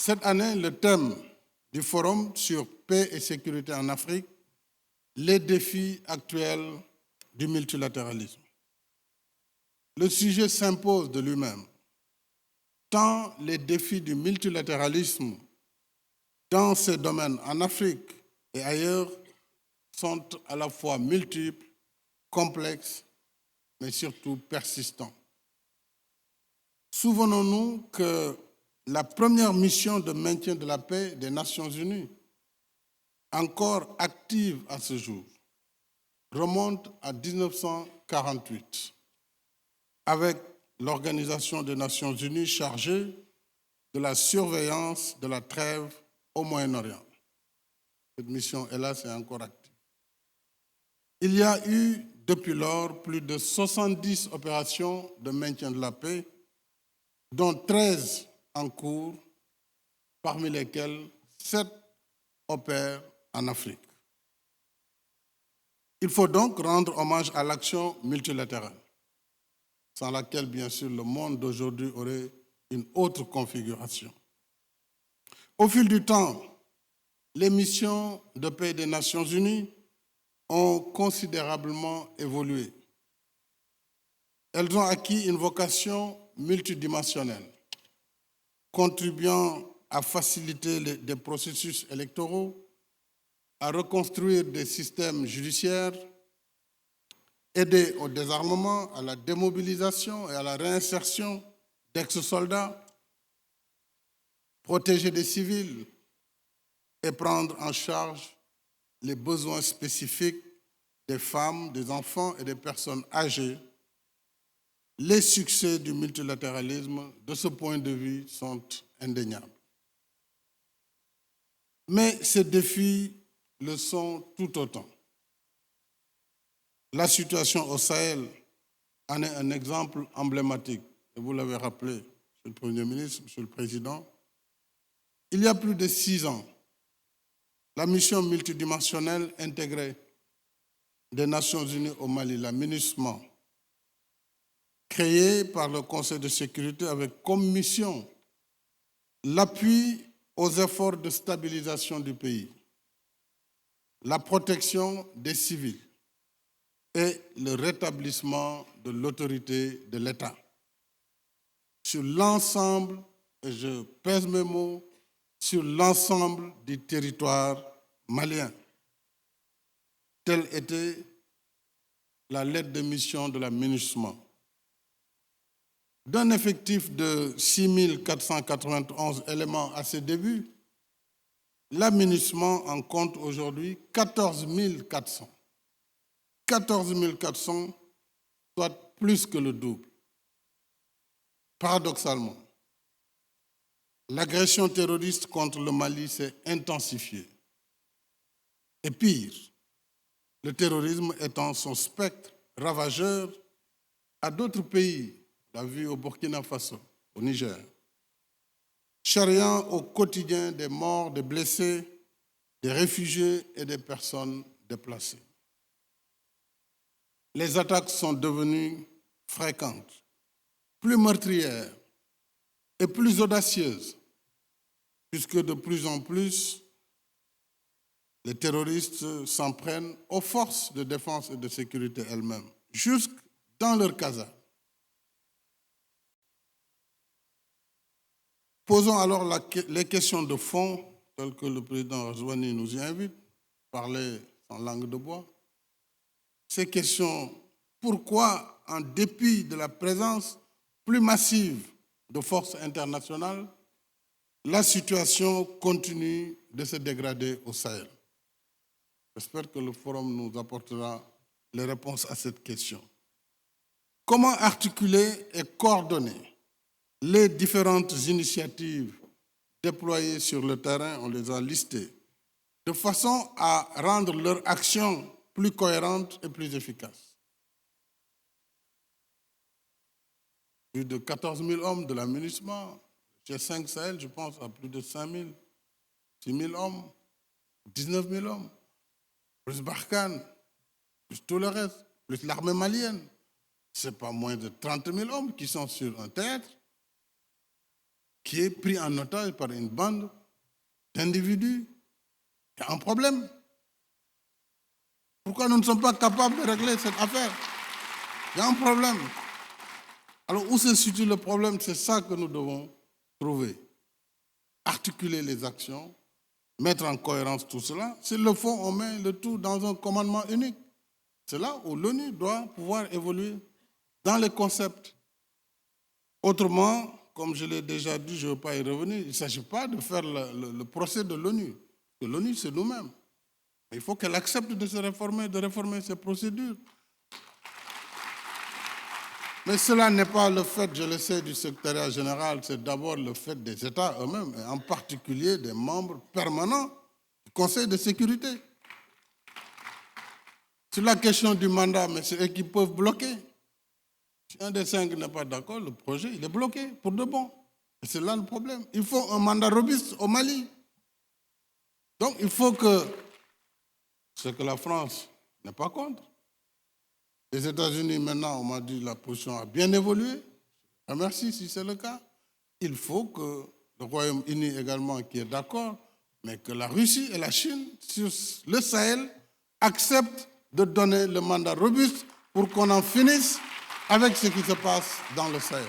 Cette année, le thème du Forum sur paix et sécurité en Afrique, les défis actuels du multilatéralisme. Le sujet s'impose de lui-même, tant les défis du multilatéralisme dans ces domaines en Afrique et ailleurs sont à la fois multiples, complexes, mais surtout persistants. Souvenons-nous que la première mission de maintien de la paix des Nations Unies, encore active à ce jour, remonte à 1948, avec l'Organisation des Nations Unies chargée de la surveillance de la trêve au Moyen-Orient. Cette mission, hélas, est encore active. Il y a eu, depuis lors, plus de 70 opérations de maintien de la paix, dont 13 en cours, parmi lesquelles 7 opèrent en Afrique. Il faut donc rendre hommage à l'action multilatérale, sans laquelle, bien sûr, le monde d'aujourd'hui aurait une autre configuration. Au fil du temps, les missions de paix des Nations Unies ont considérablement évolué. Elles ont acquis une vocation multidimensionnelle, contribuant à faciliter des processus électoraux, à reconstruire des systèmes judiciaires, aider au désarmement, à la démobilisation et à la réinsertion d'ex-soldats, protéger des civils et prendre en charge les besoins spécifiques des femmes, des enfants et des personnes âgées. Les succès du multilatéralisme, de ce point de vue, sont indéniables. Mais ces défis le sont tout autant. La situation au Sahel en est un exemple emblématique. Et vous l'avez rappelé, Monsieur le Premier ministre, Monsieur le Président. Il y a plus de 6 ans, la mission multidimensionnelle intégrée des Nations Unies au Mali, la MINUSMA, créée par le Conseil de sécurité avec comme mission l'appui aux efforts de stabilisation du pays, la protection des civils et le rétablissement de l'autorité de l'État sur l'ensemble, et je pèse mes mots, sur l'ensemble du territoire malien. Telle était la lettre de mission de la MINUSMA. D'un effectif de 6 491 éléments à ses débuts, la MINUSMA en compte aujourd'hui 14 400. 14 400, soit plus que le double. Paradoxalement, l'agression terroriste contre le Mali s'est intensifiée. Et pire, le terrorisme étend son spectre ravageur à d'autres pays, on l'a vu au Burkina Faso, au Niger, charriant au quotidien des morts, des blessés, des réfugiés et des personnes déplacées. Les attaques sont devenues fréquentes, plus meurtrières et plus audacieuses, puisque de plus en plus, les terroristes s'en prennent aux forces de défense et de sécurité elles-mêmes, jusque dans leur casernes. Posons alors les questions de fond, telles que le président Razouani nous y invite, parler en langue de bois. Ces questions, pourquoi, en dépit de la présence plus massive de forces internationales, la situation continue de se dégrader au Sahel? J'espère que le forum nous apportera les réponses à cette question. Comment articuler et coordonner les différentes initiatives déployées sur le terrain, on les a listées, de façon à rendre leur action plus cohérente et plus efficace? Plus de 14 000 hommes de la MINUSMA, G5 Sahel, je pense, à plus de 5 000, 6 000 hommes, 19 000 hommes, plus Barkhane, plus tout le reste, plus l'armée malienne. Ce n'est pas moins de 30 000 hommes qui sont sur un théâtre, qui est pris en otage par une bande d'individus. Il y a un problème. Pourquoi nous ne sommes pas capables de régler cette affaire? Il y a un problème. Alors, où se situe le problème? C'est ça que nous devons trouver. Articuler les actions, mettre en cohérence tout cela. S'il le faut, on met le tout dans un commandement unique. C'est là où l'ONU doit pouvoir évoluer dans les concepts. Autrement, comme je l'ai déjà dit, je ne veux pas y revenir, il ne s'agit pas de faire le procès de l'ONU. L'ONU, c'est nous-mêmes. Il faut qu'elle accepte de se réformer, de réformer ses procédures. Mais cela n'est pas le fait, je le sais, du secrétariat général, c'est d'abord le fait des États eux-mêmes, et en particulier des membres permanents du Conseil de sécurité. Sur la question du mandat, mais c'est eux qui peuvent bloquer. Si un des 5 n'est pas d'accord, le projet, il est bloqué pour de bon. Et c'est là le problème. Il faut un mandat robuste au Mali. Donc il faut que ce que la France n'est pas contre. Les États-Unis, maintenant, on m'a dit que la position a bien évolué. Je remercie si c'est le cas. Il faut que le Royaume-Uni également, qui est d'accord, mais que la Russie et la Chine, sur le Sahel, acceptent de donner le mandat robuste pour qu'on en finisse avec ce qui se passe dans le Sahel.